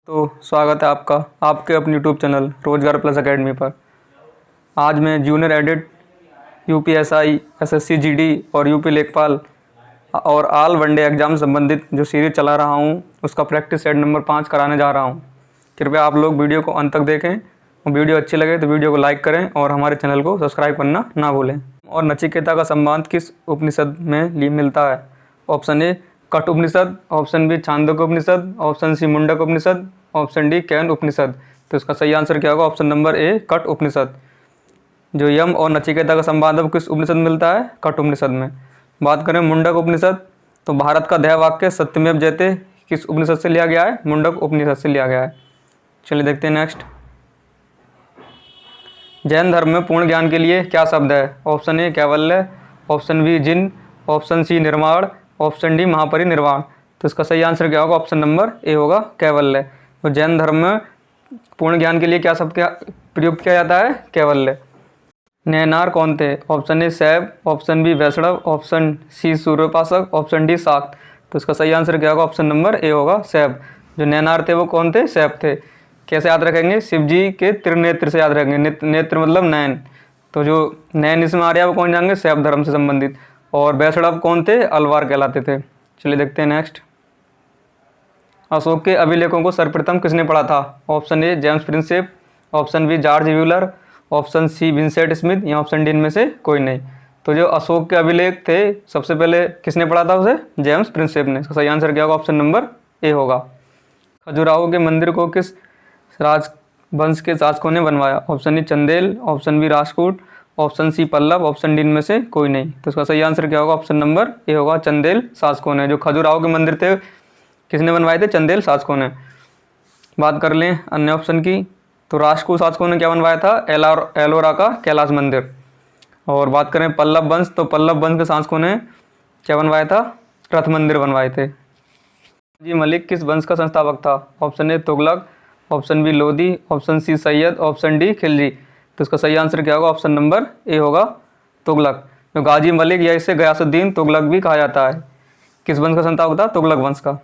तो स्वागत है आपका आपके अपने यूट्यूब चैनल रोजगार प्लस एकेडमी पर। आज मैं junior edit UPSI SSC GD और यूपी लेखपाल और ऑल वनडे एग्जाम संबंधित जो सीरीज चला रहा हूं उसका प्रैक्टिस सेट नंबर 5 कराने जा रहा हूं। कृपया आप लोग वीडियो को अंत तक देखें और वीडियो अच्छी लगे तो वीडियो को लाइक करें और हमारे चैनल को सब्सक्राइब करना ना भूलें। और नचिकेता का संबंध किस उपनिषद में मिलता है? Option A Katha Upanishad, option B Chandogya Upanishad, option C Mundaka Upanishad, option D Kena Upanishad. तो इसका सही आंसर क्या होगा? ऑप्शन नंबर ए कठ उपनिषद। जो यम और नचिकेता का संवाद किस उपनिषद में मिलता है? कठ उपनिषद में। बात करें मुंडक उपनिषद तो भारत का ध्येय वाक्य सत्यमेव जयते किस उपनिषद से लिया गया है? मुंडक उपनिषद से लिया गया है। चलिए देखते हैं नेक्स्ट। जैन धर्म में पूर्ण ज्ञान के लिए क्या शब्द है? ऑप्शन ए कैवल्य, ऑप्शन बी जिन, ऑप्शन सी निर्माण, ऑप्शन डी महापरिनिर्वाण। तो इसका सही आंसर क्या होगा? ऑप्शन नंबर ए होगा कैवल्य। तो जैन धर्म में पूर्ण ज्ञान के लिए क्या शब्द प्रयुक्त किया जाता है? कैवल्य। नैनार कौन थे? ऑप्शन ए शैव, ऑप्शन बी वैष्णव, ऑप्शन सी सूर्योपासक, ऑप्शन डी शाक्त। तो इसका सही आंसर क्या होगा? ऑप्शन नंबर ए होगा शैव। जो नैनार थे वो कौन थे? शैव थे। कैसे याद रखेंगे? शिव जी के त्रिनेत्र से याद रखेंगे। नेत्र मतलब नयन। तो जो नयन इसमें आ रहा है वो कौन जाएंगे? शैव धर्म से संबंधित। और वैष्णव कौन थे? अलवार कहलाते थे। चलिए देखते हैं नेक्स्ट। अशोक के अभिलेखों को सर्वप्रथम किसने पढ़ा था? Option A James Prinsep, option B George Buhler, option C Vincent Smith या ऑप्शन डी इनमें से कोई नहीं। तो जो अशोक के अभिलेख थे सबसे पहले किसने पढ़ा था उसे? जेम्स प्रिंसेप ने। इसका सही आंसर क्या होगा? ऑप्शन नंबर ए होगा। खजुराहो के मंदिर को किस राजवंश के शासकों ने बनवाया? Option A Chandel, option B Rajput, option C Pallava, option D इनमें से कोई नहीं। तो इसका सही आंसर क्या होगा? ऑप्शन नंबर ए होगा चंदेल शासकों ने। जो खजुराहो के मंदिर थे किसने बनवाए थे? चंदेल शासकों ने। बात कर लें अन्य ऑप्शन की तो राजपूत शासकों ने क्या बनवाया था? एलोरा का कैलाश मंदिर। और बात करें पल्लव वंश तो पल्लव वंश के शासकों ने क्या बनवाया था? रथ मंदिर बनवाए थे। जी मलिक किस वंश का संस्थापक था? Option A Tughlaq, option B Lodi, option C Sayyid, option D Khilji. तो इसका सही आंसर क्या होगा? ऑप्शन नंबर ए होगा तुगलक। जो गाजी मलिक या इसे गयासुद्दीन तुगलक भी कहा जाता है, किस वंश का संस्थापक था? तुगलक वंश का।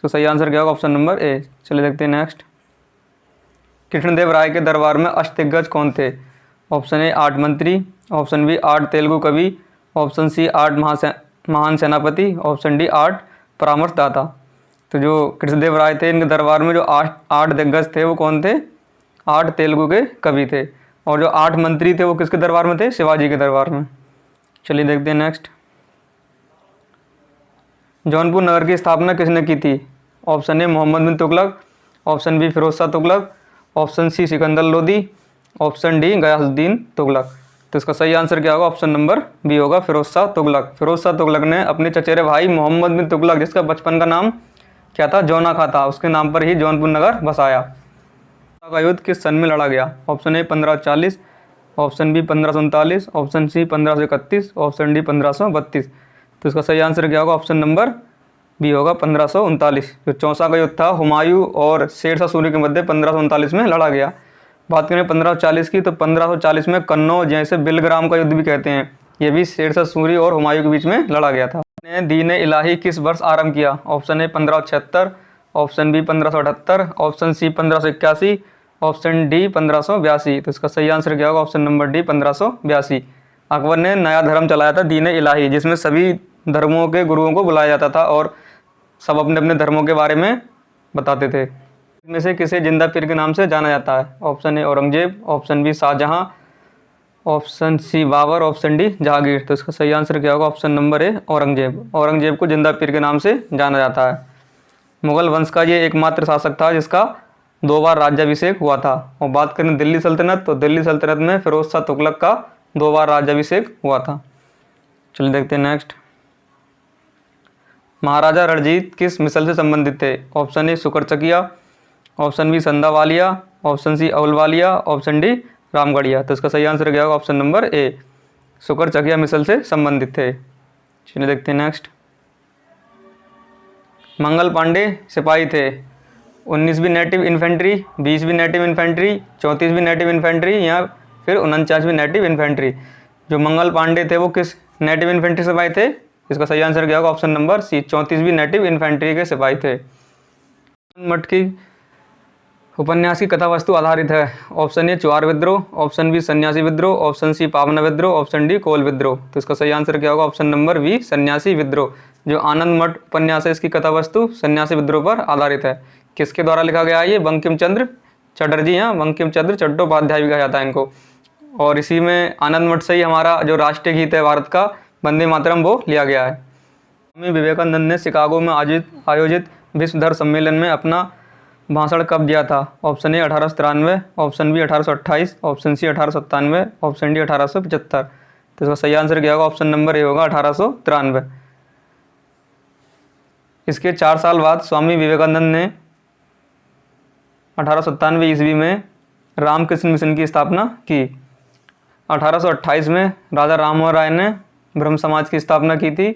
तो सही आंसर क्या होगा? ऑप्शन नंबर ए। चलिए देखते हैं नेक्स्ट। कृष्णदेव राय के दरबार में अष्टदिग्गज कौन थे? ऑप्शन ए 8 मंत्री, ऑप्शन बी 8 तेलुगु कवि, ऑप्शन सी 8 महान सेनापति, ऑप्शन डी 8 परामर्शदाता। तो जो कृष्णदेव राय थे इनके दरबार में जो 8 दिग्गज थे वो कौन थे? 8 तेलुगु के कवि थे। और जो 8 मंत्री थे वो किसके दरबार में थे? शिवाजी के दरबार में। चलिए देखते हैं नेक्स्ट। जौनपुर नगर की स्थापना किसने की थी? Option A Mohammad bin Tughlaq, option B Firoz Shah Tughlaq, option C Sikandar Lodi, option D Ghiyasuddin Tughlaq. तो इसका सही आंसर क्या होगा? ऑप्शन नंबर बी होगा फिरोज शाह तुगलक। फिरोज शाह तुगलक ने अपने चचेरे भाई मोहम्मद बिन तुगलक जिसका बचपन का नाम क्या था? जौना खा था, उसके नाम पर ही जौनपुर नगर बसाया। का युद्ध किस सन में लड़ा गया? Option A 1540, option B 1539, option C 1531, option D 1532। तो इसका सही आंसर क्या होगा? ऑप्शन नंबर बी होगा 1539। जो चौसा का युद्ध था हुमायूं और शेरशाह सूरी के मध्य 1539 में लड़ा गया। बात करें 1540 की तो 1540 में कन्नौज जैसे बिलग्राम का युद्ध भी कहते हैं, ये भी शेरशाह सूरी और हुमायूं के बीच में लड़ा गया था। दीन इलाही किस वर्ष आरंभ किया? Option A 1576, option B 1578, option C 1581, option D 1582। तो इसका सही आंसर क्या होगा? Option number D 1582। अकबर ने नया धर्म चलाया था दीन इलाही, जिसमें सभी धर्मों के गुरुओं को बुलाया जाता था और सब अपने अपने धर्मों के बारे में बताते थे। इनमें से किसे जिंदा पीर के नाम से जाना जाता है? Option A Aurangzeb, option B Shahjahan, option C Babur, option D Jahangir. तो इसका सही आंसर क्या होगा? Option number A Aurangzeb. Aurangzeb को जिंदा पीर के नाम से जाना जाता है। मुगल वंश का ये एकमात्र शासक था जिसका 2 बार राज्याभिषेक हुआ था। और बात करें दिल्ली सल्तनत तो दिल्ली सल्तनत में फिरोज शाह तुगलक का 2 बार राज्याभिषेक हुआ था। चलिए देखते हैं नेक्स्ट। महाराजा रणजीत किस मिसल से संबंधित थे? Option A Sukerchakia, option B Sandhawalia, option C Ahluwalia, option D Ramgarhia. तो इसका सही आंसर क्या होगा? ऑप्शन नंबर ए शुक्रचकिया मिसल से संबंधित थे। चलिए देखते हैं नेक्स्ट। मंगल पांडे सिपाही थे 19वीं नेटिव इन्फेंट्री, 20वीं नेटिव इन्फेंट्री, 34वीं नेटिव इन्फेंट्री या फिर 49वीं नेटिव इन्फेंट्री। जो मंगल पांडे थे वो किस नेटिव इन्फेंट्री सिपाही थे? इसका सही आंसर क्या होगा? ऑप्शन नंबर सी 34वीं नेटिव इन्फेंट्री के सिपाही थे। मठ की उपन्यास की कथा वस्तु आधारित है? ऑप्शन ए चुआर विद्रोह, ऑप्शन बी सन्यासी विद्रोह, ऑप्शन सी पावना विद्रोह, ऑप्शन डी कोल विद्रोह। तो इसका सही आंसर क्या होगा? ऑप्शन नंबर बी सन्यासी विद्रोह। जो आनंद मठ उपन्यास है इसकी कथा वस्तु सन्यासी विद्रोह पर आधारित है। किसके द्वारा लिखा गया है ये? बंकिम चंद्र चटर्जी, यहाँ बंकिम चंद्र चट्टोपाध्याय भी कहा जाता है इनको। और इसी में आनंद मठ से ही हमारा जो राष्ट्रीय गीत है भारत का, वंदे मातरम, वो लिया गया है। स्वामी विवेकानंद ने शिकागो में आयोजित विश्व धर्म सम्मेलन में अपना भाषण कब दिया था? Option A 1893, option B 1828, option C 1897, option D 1875। तो इसका सही आंसर क्या होगा? ऑप्शन नंबर ए होगा 1893। इसके 4 साल बाद स्वामी विवेकानंद ने 1897 ईस्वी में रामकृष्ण मिशन की स्थापना की। 1828 में राजा राममोहन राय ने ब्रह्म समाज की स्थापना की थी।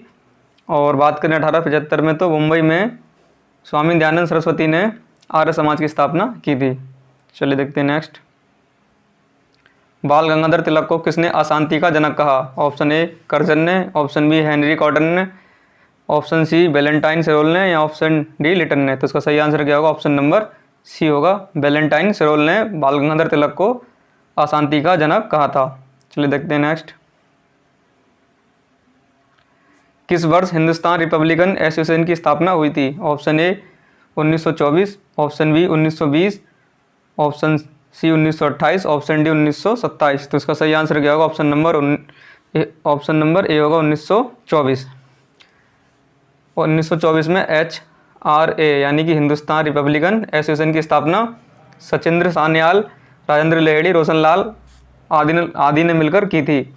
और बात करें 1875 में तो मुंबई में स्वामी दयानंद सरस्वती ने आर्य समाज की स्थापना की थी। चलिए देखते हैं नेक्स्ट। बाल गंगाधर तिलक को किसने अशांति का जनक कहा? ऑप्शन ए कर्जन ने, ऑप्शन बी हेनरी कॉटन ने, ऑप्शन सी वैलेंटाइन सेरोल ने, या ऑप्शन डी लिटन ने। तो इसका सही आंसर क्या होगा? ऑप्शन नंबर सी होगा, वैलेंटाइन सेरोल ने बाल गंगाधर तिलक को अशांति का जनक कहा था। चलिए देखते हैं नेक्स्ट। किस वर्ष हिंदुस्तान रिपब्लिकन एसोसिएशन की स्थापना हुई थी? Option A 1924, option B 1920, option C 1928, option D 1927। तो इसका सही आंसर क्या होगा? ऑप्शन नंबर ए होगा 1924। और 1924 में HRA यानी कि हिंदुस्तान रिपब्लिकन एसोसिएशन की स्थापना सचिंद्र सान्याल, राजेंद्र लेहड़ी, रोशनलाल आदि ने मिलकर की थी।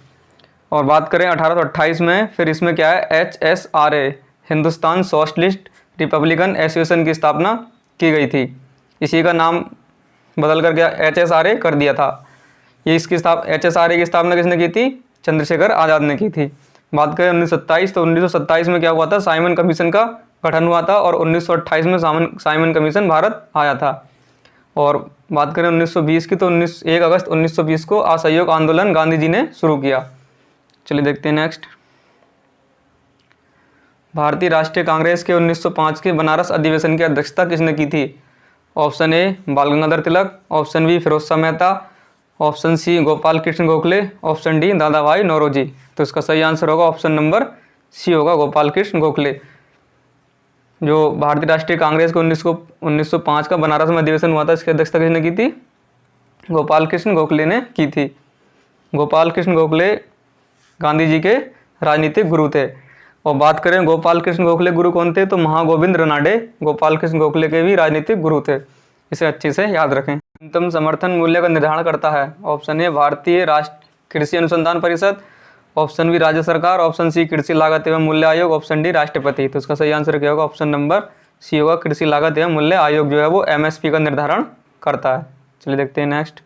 और बात करें 1828 में, फिर इसमें क्या है? HSRA Hindustan socialist Republican association की स्थापना की गई थी। इसी का नाम बदल कर क्या HSRA कर दिया था। ये HSRA की स्थापना किसने की थी? चंद्रशेखर आज़ाद ने की थी। बात करें 1927 तो 1927 में क्या हुआ था? साइमन कमीशन का गठन हुआ था और 1928 में साइमन कमीशन भारत आया था। और बात करें 1920 की तो 1 अगस्त 1920 को असहयोग आंदोलन गांधी जी ने शुरू किया। चलिए देखते हैं नेक्स्ट। भारतीय राष्ट्रीय कांग्रेस के 1905 के बनारस अधिवेशन की अध्यक्षता किसने की थी? Option A Bal Gangadhar Tilak, option B Firoz Shah Mehta, option C Gopal Krishna Gokhale, option D Dadabhai Naoroji. तो इसका सही आंसर होगा ऑप्शन नंबर सी होगा, गोपाल कृष्ण गोखले। जो भारतीय राष्ट्रीय कांग्रेस को 1905 का बनारस में अधिवेशन हुआ था, इसकी अध्यक्षता किसने की थी? गोपाल कृष्ण गोखले ने की थी। गोपाल कृष्ण गोखले गांधी जी के राजनीतिक गुरु थे। और बात करें गोपाल कृष्ण गोखले गुरु कौन थे? तो महागोविंद रनाडे गोपाल कृष्ण गोखले के भी राजनीतिक गुरु थे। इसे अच्छे से याद रखें। न्यूनतम समर्थन मूल्य का निर्धारण करता है? ऑप्शन ए भारतीय राष्ट्रीय कृषि अनुसंधान परिषद, ऑप्शन बी राज्य सरकार, ऑप्शन सी कृषि लागत एवं मूल्य आयोग, ऑप्शन डी राष्ट्रपति। तो इसका सही आंसर क्या होगा? ऑप्शन नंबर सी होगा, कृषि लागत एवं मूल्य आयोग जो है वो MSP का निर्धारण करता है। चलिए देखते हैं नेक्स्ट।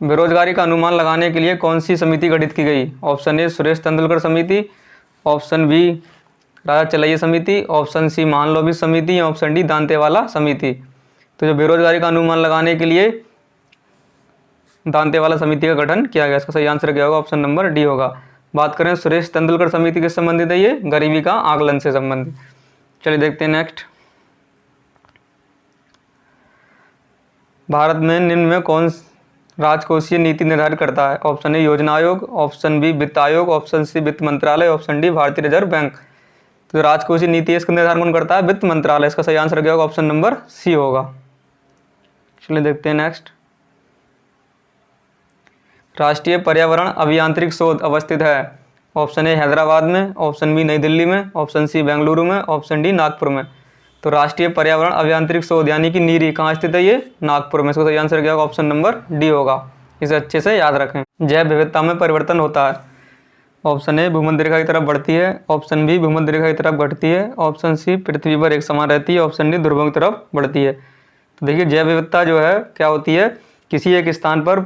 बेरोजगारी का अनुमान लगाने के लिए कौन सी समिति गठित की गई? ऑप्शन ए सुरेश तेंदुलकर समिति, ऑप्शन बी राजा चलैया समिति, ऑप्शन सी महालनोबिस समिति, ऑप्शन डी दांतेवाला समिति। तो जो बेरोजगारी का अनुमान लगाने के लिए दांतेवाला समिति का गठन किया गया, इसका सही आंसर क्या होगा? ऑप्शन नंबर डी होगा। बात करें सुरेश तेंदुलकर समिति किससे संबंधित है? ये गरीबी का आकलन से संबंधित। चलिए देखते हैं नेक्स्ट। भारत में निम्न में कौन राजकोषीय नीति निर्धारित करता है? ऑप्शन ए योजना आयोग, ऑप्शन बी वित्त आयोग, ऑप्शन सी वित्त मंत्रालय, ऑप्शन डी भारतीय रिजर्व बैंक। तो राजकोषीय नीति इसका निर्धारण कौन करता है? वित्त मंत्रालय। इसका सही आंसर क्या होगा? ऑप्शन नंबर सी होगा। चलिए देखते हैं नेक्स्ट। राष्ट्रीय पर्यावरण अभियांत्रिक शोध अवस्थित है? ऑप्शन ए हैदराबाद में, ऑप्शन बी नई दिल्ली में, ऑप्शन सी बेंगलुरु में, ऑप्शन डी नागपुर में। तो राष्ट्रीय पर्यावरण अभियांत्रिक शोध यानी कि नीरी कहाँ स्थित है? ये नागपुर में। इसका सही आंसर क्या होगा? ऑप्शन नंबर डी होगा। इसे अच्छे से याद रखें। जैव विविधता में परिवर्तन होता है? ऑप्शन ए भूमध्य रेखा की तरफ बढ़ती है, ऑप्शन बी भूमध्य रेखा की तरफ घटती है, ऑप्शन सी पृथ्वी पर एक समान रहती है, ऑप्शन डी ध्रुवों की तरफ बढ़ती है। तो देखिए जैव विविधता जो है क्या होती है? किसी एक स्थान पर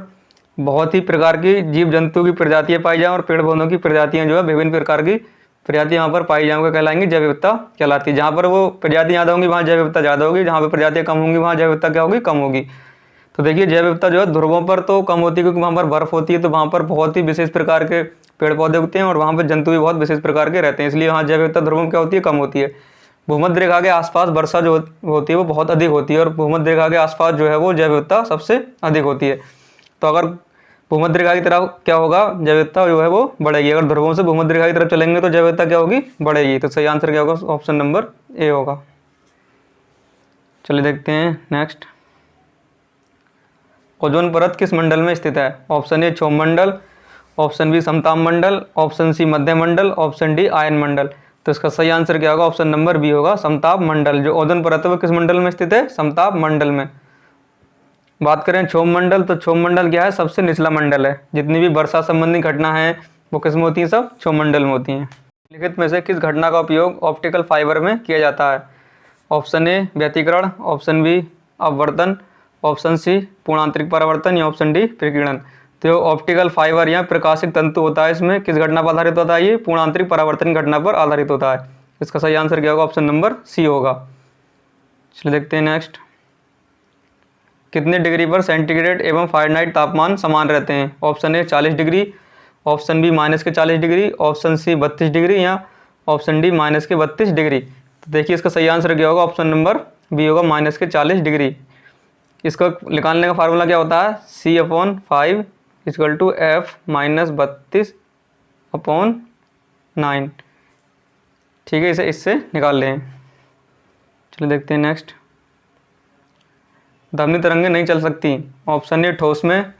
बहुत ही प्रकार की जीव जंतु की प्रजातियाँ पाई जाएँ और पेड़ पौधों की प्रजातियाँ जो है विभिन्न प्रकार की प्रजातियाँ यहाँ पर पाई जाएंगे कहलाएंगी जैव विविधता कहलाती है। जहाँ पर वो प्रजातियाँ ज़्यादा होंगी वहाँ जैव विविधता ज़्यादा होगी, जहाँ पर प्रजातियाँ कम होंगी वहाँ जैव विविधता क्या होगी? कम होगी। तो देखिए जैव विविधता जो है ध्रुवों पर तो कम होती है क्योंकि वहाँ पर बर्फ होती है, तो वहाँ पर बहुत ही विशेष प्रकार के पेड़ पौधे उगते हैं और वहाँ पर जंतु भी बहुत विशेष प्रकार के रहते हैं, इसलिए वहाँ जैव विविधता ध्रुवों क्या होती है? कम होती है। भूमध्य रेखा के आसपास वर्षा जो होती है वो बहुत अधिक होती है और भूमध्य रेखा के आसपास जो है वो जैव विविधता सबसे अधिक होती है। तो अगर भूमध्य रेखा की तरफ क्या होगा, जैव विविधता जो है वो बढ़ेगी। अगर ध्रुवों से भूमध्य रेखा की तरफ चलेंगे तो जैव विविधता क्या होगी, बढ़ेगी। तो सही आंसर क्या होगा, ऑप्शन नंबर ए होगा। चलिए देखते हैं नेक्स्ट। ओजोन परत किस मंडल में स्थित है? ऑप्शन ए क्षोभ मंडल, ऑप्शन बी समताप मंडल, ऑप्शन सी मध्य मंडल, ऑप्शन डी आयन मंडल। तो इसका सही आंसर क्या होगा, ऑप्शन नंबर बी होगा, समताप मंडल। जो ओजोन परत है वो किस मंडल में स्थित है, समताप मंडल में। बात करें क्षोभ मंडल, तो क्षोभ मंडल क्या है, सबसे निचला मंडल है। जितनी भी वर्षा संबंधी घटना है वो किस में होती है, सब क्षोभ मंडल में होती हैं। निम्नलिखित में से किस घटना का उपयोग ऑप्टिकल फाइबर में किया जाता है? ऑप्शन ए व्यतिकरण, ऑप्शन बी अपवर्तन, ऑप्शन सी पूर्णांतरिक परावर्तन या ऑप्शन डी प्रकीर्णन। तो ऑप्टिकल फाइबर या प्रकाशिक तंतु होता है, इसमें किस घटना पर आधारित होता है, ये पूर्णांतरिक परावर्तन घटना पर आधारित होता है। इसका सही आंसर क्या होगा, ऑप्शन नंबर सी होगा। चलिए देखते हैं नेक्स्ट। कितने डिग्री पर सेंटीग्रेड एवं फ़ारेनहाइट तापमान समान रहते हैं? Option A 40 degree, option B -40 degree, option C 32 degree या ऑप्शन डी -32 डिग्री। तो देखिए इसका सही आंसर क्या होगा, ऑप्शन नंबर बी होगा, -40 डिग्री। इसको निकालने का फार्मूला क्या होता है, C/5 = F - 32/9। ठीक है, इसे इससे निकाल लें। चलिए देखते हैं नेक्स्ट। ध्वनि तरंगें नहीं चल सकती। ऑप्शन ए ठोस में,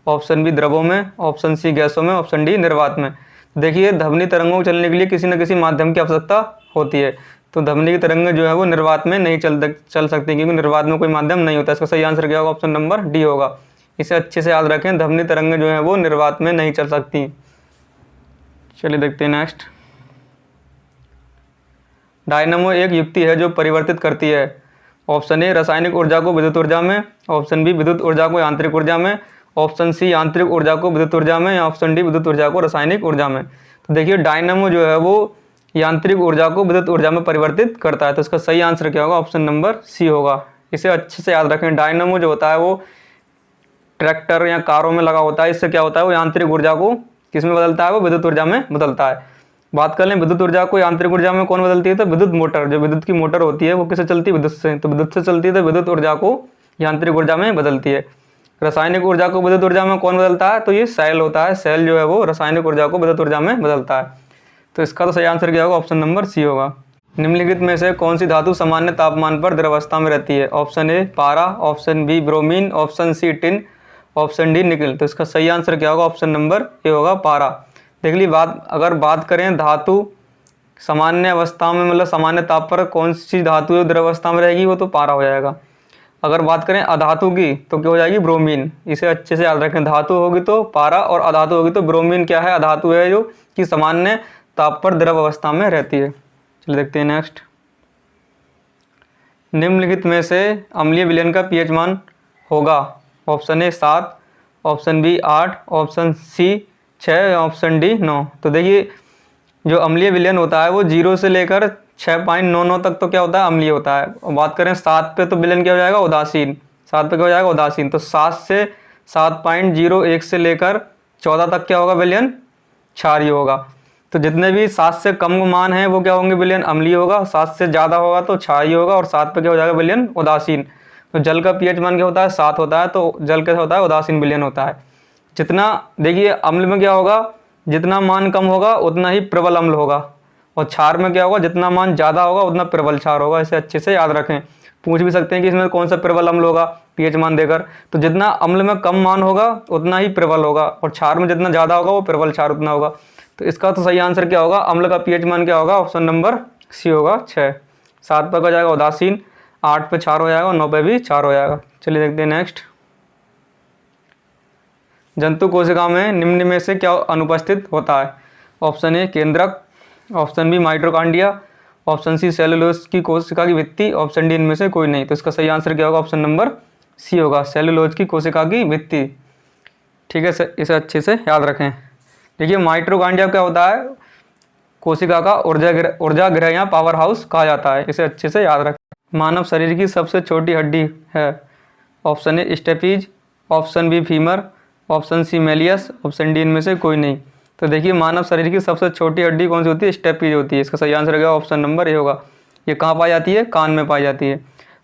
ऑप्शन बी द्रवों में, ऑप्शन सी गैसों में, ऑप्शन डी निर्वात में। देखिए ध्वनि तरंगों को चलने के लिए किसी न किसी माध्यम की आवश्यकता होती है। तो ध्वनि की तरंगें जो है वो निर्वात में नहीं चल सकती, क्योंकि निर्वात में कोई माध्यम नहीं होता। इसका सही आंसर क्या होगा, ऑप्शन नंबर डी होगा। इसे अच्छे से याद रखें, ध्वनि तरंगें जो है वो निर्वात में नहीं चल सकती। चलिए देखते हैं नेक्स्ट। डायनामो एक युक्ति है जो परिवर्तित करती है। ऑप्शन ए रासायनिक ऊर्जा को विद्युत ऊर्जा में, ऑप्शन बी विद्युत ऊर्जा को यांत्रिक ऊर्जा में, ऑप्शन सी यांत्रिक ऊर्जा को विद्युत ऊर्जा में या ऑप्शन डी विद्युत ऊर्जा को रासायनिक ऊर्जा में। तो देखिए डायनामो जो है वो यांत्रिक ऊर्जा को विद्युत ऊर्जा में परिवर्तित करता है। तो इसका सही आंसर क्या होगा, ऑप्शन नंबर सी होगा। इसे अच्छे से याद रखें। डायनामो जो होता है वो ट्रैक्टर या कारों में लगा होता है। इससे क्या होता है, वो यांत्रिक ऊर्जा को किस में बदलता है, वो विद्युत ऊर्जा में बदलता है। बात कर लें विद्युत ऊर्जा को यांत्रिक ऊर्जा में कौन बदलती है, तो विद्युत मोटर। जो विद्युत की मोटर होती है वो किससे चलती है, विद्युत से। तो विद्युत से चलती है तो विद्युत ऊर्जा को यांत्रिक ऊर्जा में बदलती है। रासायनिक ऊर्जा को विद्युत ऊर्जा में कौन बदलता है, तो ये सेल होता है। सेल जो है वो रासायनिक ऊर्जा को विद्युत ऊर्जा में बदलता है। तो इसका तो सही आंसर क्या होगा, ऑप्शन नंबर सी होगा। निम्नलिखित में से कौन सी धातु सामान्य तापमान पर द्रवावस्था में रहती है? ऑप्शन ए पारा, option B bromine, option C tin, option D nickel. तो इसका सही आंसर क्या होगा, ऑप्शन नंबर ए होगा, पारा। देख ली अगर बात करें धातु सामान्य अवस्था में, मतलब सामान्य ताप पर कौन सी धातु है द्रव अवस्था में रहेगी, वो तो पारा हो जाएगा। अगर बात करें अधातु की तो क्या हो जाएगी, ब्रोमीन। इसे अच्छे से याद रखें, धातु होगी तो पारा और अधातु होगी तो ब्रोमीन। क्या है, अधातु है जो कि सामान्य ताप पर द्रव अवस्था में रहती है। चलिए देखते हैं नेक्स्ट। निम्नलिखित में से अम्लीय विलयन का पीएच मान होगा? Option A 7, option B 8, option C 6, option D 9। तो देखिए जो अम्लीय विलयन होता है वो 0 से लेकर 6.99 तक तो क्या होता है, अम्लीय होता है। और बात करें 7 पे तो विलयन क्या हो जाएगा, उदासीन। 7 पे क्या हो जाएगा, उदासीन। तो 7 से 7.01 से लेकर 14 तक क्या होगा, विलयन क्षारीय होगा। तो जितने भी 7 से कम मान हैं वो क्या होंगे, विलयन अम्लीय होगा। 7 से ज़्यादा होगा तो क्षारीय होगा और 7 पे क्या हो जाएगा, विलयन उदासीन। तो जल का पीएच मान क्या होता है, 7 होता है। तो जल कैसा होता है, उदासीन विलयन होता है। जितना देखिए अम्ल में क्या होगा, जितना मान कम होगा उतना ही प्रबल अम्ल होगा। और क्षार में क्या होगा, जितना मान ज़्यादा होगा उतना प्रबल क्षार होगा। इसे अच्छे से याद रखें। पूछ भी सकते हैं कि इसमें कौन सा प्रबल अम्ल होगा पीएच मान देकर। तो जितना अम्ल में कम मान होगा उतना ही प्रबल होगा और क्षार में जितना ज़्यादा होगा वो प्रबल क्षार उतना होगा। तो इसका तो सही आंसर क्या होगा, अम्ल का पीएच मान क्या होगा, ऑप्शन नंबर सी होगा, 6। 7 पर हो जाएगा उदासीन, 8 पे क्षार हो जाएगा और 9 पे भी क्षार हो जाएगा। चलिए देखते हैं नेक्स्ट। जंतु कोशिका में निम्न में से क्या अनुपस्थित होता है? ऑप्शन ए केंद्रक, option B mitochondria, option C cellulose की कोशिका की भित्ति, ऑप्शन डी इनमें से कोई नहीं। तो इसका सही आंसर क्या होगा, ऑप्शन नंबर सी होगा, सेलुलोज की कोशिका की भित्ति। ठीक है, इसे अच्छे से याद रखें। देखिए माइटोकॉन्ड्रिया क्या होता है, कोशिका का ऊर्जा गृह या पावर हाउस कहा जाता है। इसे अच्छे से याद रखें। मानव शरीर की सबसे छोटी हड्डी है? Option A stapes, option B femur, option C malleus, option D इनमें से कोई नहीं। तो देखिए मानव शरीर की सबसे छोटी हड्डी कौन सी होती है, स्टेपीज होती है। इसका सही आंसर होगा ऑप्शन नंबर ए होगा, ये कहाँ पाई जाती है? कान में पाई जाती है।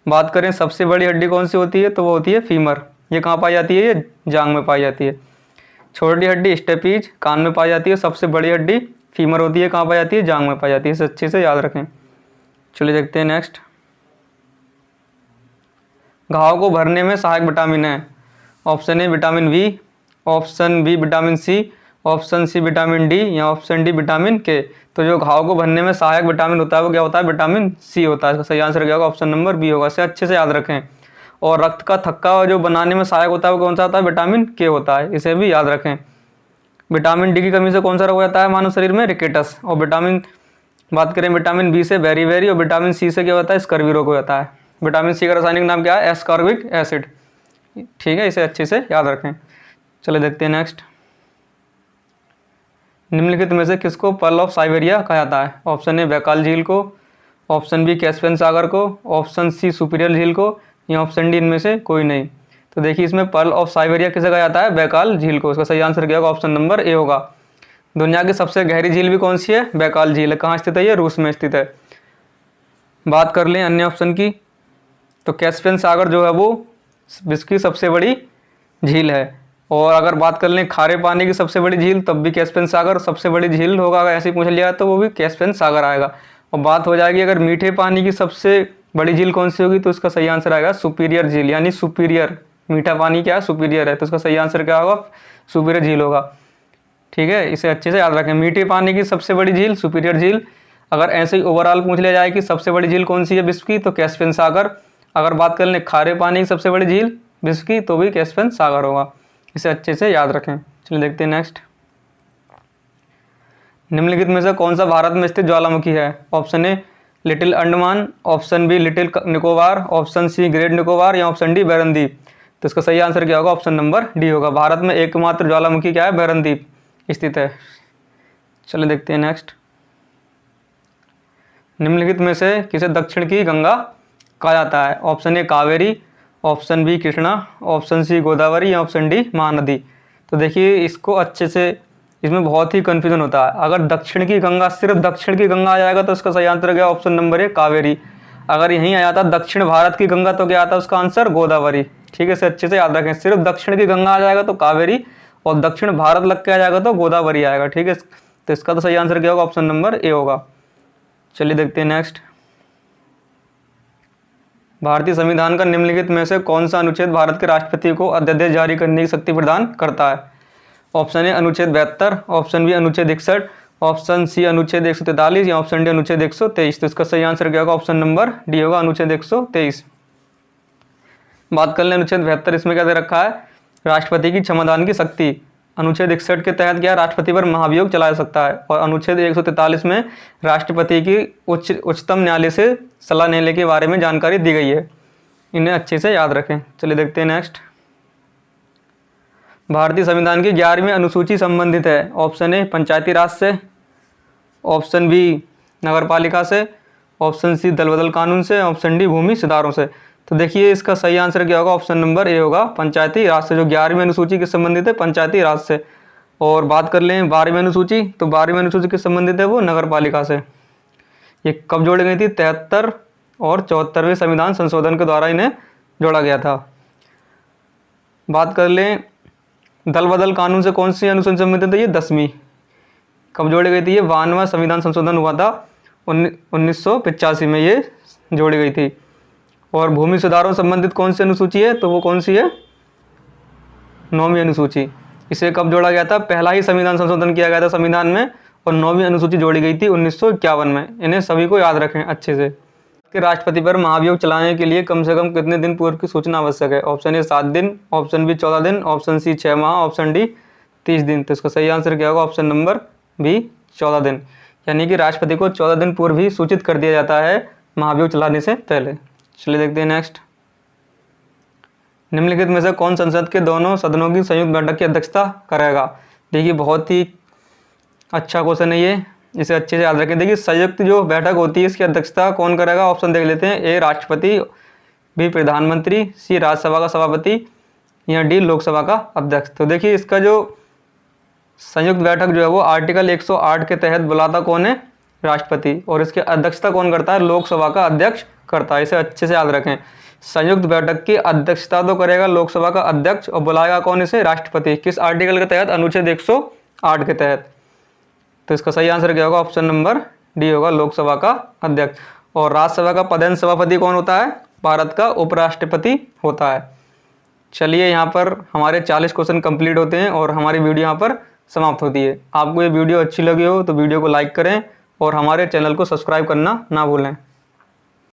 बात करें सबसे बड़ी हड्डी कौन सी होती है, तो वो होती है फीमर। ये कहाँ पाई जाती है? ये जांग में पाई जाती है। छोटी हड्डी स्टेपीज कान में पाई जाती है। सबसे बड़ी हड्डी फीमर होती है, कहाँ पाई जाती है? जांग में पाई जाती है। इसे अच्छे से याद रखें। चलिए देखते हैं नेक्स्ट। घाव को भरने में सहायक विटामिन है। Option A vitamin B, option B vitamin C, option C vitamin D या ऑप्शन डी विटामिन के। तो जो घाव को भरने में सहायक विटामिन होता है वो क्या होता है? विटामिन सी होता है। इसका सही आंसर क्या होगा? ऑप्शन नंबर बी होगा। इसे अच्छे से याद रखें। और रक्त का थक्का जो बनाने में सहायक होता है वो कौन सा होता है? विटामिन के होता है। इसे भी याद रखें। विटामिन डी की कमी से कौन सा रोग हो जाता है मानव शरीर में? रिकेटस। और बात करें विटामिन बी से बेरीबेरी, और विटामिन सी से क्या होता है? स्कर्वी रोग हो जाता है। विटामिन सी का रासायनिक नाम क्या है? Ascorbic acid. ठीक है, इसे अच्छे से याद रखें। चले देखते हैं नेक्स्ट। निम्नलिखित में से किसको पर्ल ऑफ साइबेरिया कहा जाता है? ऑप्शन ए बैकाल झील को, ऑप्शन बी कैस्पियन सागर को, ऑप्शन सी सुपीरियर झील को या ऑप्शन डी इनमें से कोई नहीं। तो देखिए इसमें पर्ल ऑफ साइबेरिया किसे कहा जाता है? बैकाल झील को। इसका सही आंसर क्या होगा? ऑप्शन नंबर ए होगा। दुनिया की सबसे गहरी झील भी कौन सी है? बैकाल झील है। कहाँ स्थित है? ये रूस में स्थित है। बात कर लें अन्य ऑप्शन की, तो कैस्पियन सागर जो है वो विश्व की सबसे बड़ी झील है। और अगर बात कर लें खारे पानी की सबसे बड़ी झील, तब भी कैस्पियन सागर सबसे बड़ी झील होगा। अगर ऐसे ही पूछ लिया तो वो भी कैस्पियन सागर आएगा। और बात हो जाएगी अगर मीठे पानी की सबसे बड़ी झील कौन सी होगी, तो इसका सही आंसर आएगा सुपीरियर झील, यानी सुपीरियर। मीठा पानी क्या है? सुपीरियर है। तो इसका सही आंसर क्या होगा? सुपीरियर झील होगा। ठीक है, इसे अच्छे से याद रखें। मीठे पानी की सबसे बड़ी झील सुपीरियर झील। अगर ऐसे ही ओवरऑल पूछ लिया जाए कि सबसे बड़ी झील कौन सी है विश्व की, तो कैस्पियन सागर। अगर बात कर लें खारे पानी की सबसे बड़ी झील विश्व की, तो भी कैस्पियन सागर होगा। इसे अच्छे से याद रखें। चलिए देखते हैं नेक्स्ट। निम्नलिखित में से कौन सा भारत में स्थित ज्वालामुखी है? Option A little Andaman, option B little Nicobar, option C great Nicobar या ऑप्शन डी बैरनद्वीप। तो इसका सही आंसर क्या होगा? ऑप्शन नंबर डी होगा। भारत में एकमात्र ज्वालामुखी क्या है? बैरनद्वीप स्थित है। चलिए देखते हैं नेक्स्ट। निम्नलिखित में से किसे दक्षिण की गंगा कहा जाता है? Option A Kaveri, option B Krishna, option C Godavari या ऑप्शन डी महानदी। तो देखिए इसको अच्छे से, इसमें बहुत ही कन्फ्यूजन होता है। अगर दक्षिण की गंगा, सिर्फ दक्षिण की गंगा आ जाएगा तो इसका सही आंसर क्या? ऑप्शन नंबर ए कावेरी। अगर यहीं आ जाता दक्षिण भारत की गंगा तो क्या आता है उसका आंसर? गोदावरी। ठीक है, इसे अच्छे से याद रखें। सिर्फ दक्षिण की गंगा आ जाएगा तो कावेरी, और दक्षिण भारत लग के आ जाएगा तो गोदावरी आएगा। ठीक है, तो इसका तो सही आंसर क्या होगा? ऑप्शन नंबर ए होगा। चलिए देखते हैं नेक्स्ट। भारतीय संविधान का निम्नलिखित में से कौन सा अनुच्छेद भारत के राष्ट्रपति को अध्यादेश जारी करने की शक्ति प्रदान करता है? ऑप्शन ए अनुच्छेद 72, ऑप्शन बी अनुच्छेद 61, ऑप्शन सी अनुच्छेद 143 या ऑप्शन डी अनुच्छेद 123। तो इसका सही आंसर क्या होगा? ऑप्शन नंबर डी होगा, अनुच्छेद 123। बात कर लें अनुच्छेद 72, इसमें क्या दे रखा है? राष्ट्रपति की क्षमादान की शक्ति। अनुच्छेद 61 के तहत क्या राष्ट्रपति पर महाभियोग चलाया जा सकता है। और अनुच्छेद 143 में राष्ट्रपति की उच्चतम न्यायालय से सलाह लेने के बारे में जानकारी दी गई है। इन्हें अच्छे से याद रखें। चलिए देखते हैं नेक्स्ट। भारतीय संविधान की 11वीं अनुसूची संबंधित है। ऑप्शन ए पंचायती राज से, ऑप्शन बी नगरपालिका से, ऑप्शन सी दल बदल कानून से, ऑप्शन डी भूमि सुधारों से। तो देखिए इसका सही आंसर क्या होगा? ऑप्शन नंबर ए होगा, पंचायती राज से। जो 11वीं अनुसूची के संबंधित है पंचायती राज से। और बात कर लें 12वीं अनुसूची, तो 12वीं अनुसूची के संबंधित है वो नगरपालिका से। ये कब जोड़ी गई थी? 73 और 74वें संविधान संशोधन के द्वारा इन्हें जोड़ा गया था। बात कर लें दल बदल कानून से कौन सी अनुसूची संबंधित है? ये 10वीं। कब जोड़ी गई थी? ये 52वां संविधान संशोधन हुआ था 1985 में ये जोड़ी गई थी। और भूमि सुधारों संबंधित कौन सी अनुसूची है? तो वो कौन सी है? 9वीं अनुसूची। इसे कब जोड़ा गया था? पहला ही संविधान संशोधन किया गया था संविधान में, और 9वीं अनुसूची जोड़ी गई थी 1951 में। इन्हें सभी को याद रखें अच्छे से। कि राष्ट्रपति पर महाभियोग चलाने के लिए कम से कम कितने दिन पूर्व की सूचना आवश्यक है? ऑप्शन ए 7 दिन, ऑप्शन बी 14 दिन, ऑप्शन सी 6 माह, ऑप्शन डी 30 दिन। तो इसका सही आंसर क्या होगा? ऑप्शन नंबर बी 14 दिन। यानी कि राष्ट्रपति को 14 दिन पूर्व ही सूचित कर दिया जाता है महाभियोग चलाने से पहले। चलिए देखते हैं नेक्स्ट। निम्नलिखित में से कौन संसद के दोनों सदनों की संयुक्त बैठक की अध्यक्षता करेगा? देखिए बहुत ही अच्छा क्वेश्चन है ये, इसे अच्छे से याद रखें। देखिए संयुक्त जो बैठक होती है इसकी अध्यक्षता कौन करेगा? ऑप्शन देख लेते हैं। ए राष्ट्रपति, बी प्रधानमंत्री, सी राज्यसभा का सभापति या डी लोकसभा का अध्यक्ष। तो देखिए इसका जो संयुक्त बैठक जो है वो आर्टिकल 108 के तहत बुलाता कौन है? राष्ट्रपति, और इसकी अध्यक्षता कौन करता है? लोकसभा का अध्यक्ष करता है। इसे अच्छे से याद रखें। संयुक्त बैठक की अध्यक्षता तो करेगा लोकसभा का अध्यक्ष, और बुलाएगा कौन इसे? राष्ट्रपति। किस आर्टिकल के तहत? अनुच्छेद 108 के तहत। तो इसका सही आंसर क्या होगा? ऑप्शन नंबर डी होगा, लोकसभा का अध्यक्ष। और राज्यसभा का पदेन सभापति कौन होता है? भारत का उपराष्ट्रपति होता है। चलिए, यहाँ पर हमारे 40 क्वेश्चन कंप्लीट होते हैं और हमारी वीडियो यहाँ पर समाप्त होती है। आपको ये वीडियो अच्छी लगी हो तो वीडियो को लाइक करें और हमारे चैनल को सब्सक्राइब करना ना भूलें।